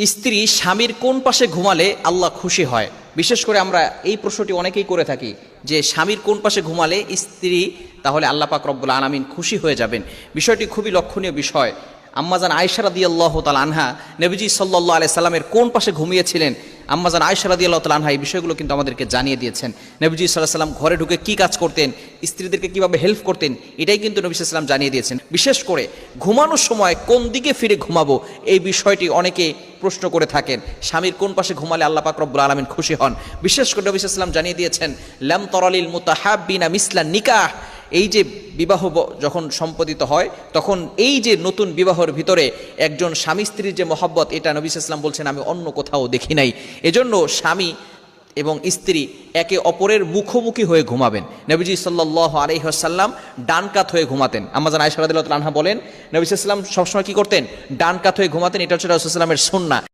স্ত্রী স্বামীর কোন পাশে ঘুমালে আল্লাহ খুশি হয়? বিশেষ করে আমরা এই প্রশ্নটি অনেকেই করে থাকি যে স্বামীর কোন পাশে ঘুমালে স্ত্রী তাহলে আল্লাহ পাক রব্বুল আলামিন খুশি হয়ে যাবেন। বিষয়টি খুবই লক্ষণীয় বিষয়। আম্মাজান আয়েশা রাদিয়াল্লাহু তাআলা আনহা নবীজি সাল্লাল্লাহু আলাইহি সাল্লামের কোন পাশে ঘুমিয়েছিলেন, আম্মাজান আয়েশা রাদিয়াল্লাহু তাআলা আনহা এই বিষয়গুলো কিন্তু আমাদেরকে জানিয়ে দিয়েছেন। নবীজি সাল্লাল্লাহু আলাইহি সাল্লাম ঘরে ঢুকে কী কাজ করতেন, স্ত্রীদেরকে কীভাবে হেল্প করতেন, এটাই কিন্তু নবী সাল্লাল্লাহু আলাইহি সাল্লাম জানিয়ে দিয়েছেন। বিশেষ করে ঘুমানোর সময় কোন দিকে ফিরে ঘুমাবো এই বিষয়টি অনেকে প্রশ্ন করে থাকেন। স্বামীর কোন পাশে ঘুমালে আল্লাহ পাক রব্বুল আলামিন খুশি হন। বিশেষ করে নবী সাল্লাল্লাহু আলাইহি সাল্লাম জানিয়ে দিয়েছেন, লাম তারালিল মুতাহাব্বিনা মিসলান নিকাহ। এই যে বিবাহ যখন সম্পাদিত হয় তখন এই যে নতুন বিবাহের ভিতরে একজন স্বামী স্ত্রীর যে মহব্বত, এটা নবী সাল্লাল্লাহু আলাইহি ওয়াসাল্লাম বলছেন আমি অন্য কোথাও দেখি নাই। এজন্য স্বামী এবং স্ত্রী একে অপরের মুখোমুখি হয়ে ঘুমাবেন। নবীজি সাল্লাল্লাহু আলাইহি ওয়াসাল্লাম ডান কাত হয়ে ঘুমাতেন। আম্মাজান আয়েশা রাদিয়াল্লাহু তাআলা আনহা বলেন নবী সাল্লাল্লাহু আলাইহি ওয়াসাল্লাম সবসময় কি করতেন? ডান কাত হয়ে ঘুমাতেন। এটা হচ্ছে রাসূলুল্লাহ সাল্লাল্লাহু আলাইহি ওয়াসাল্লামের সুন্নাহ।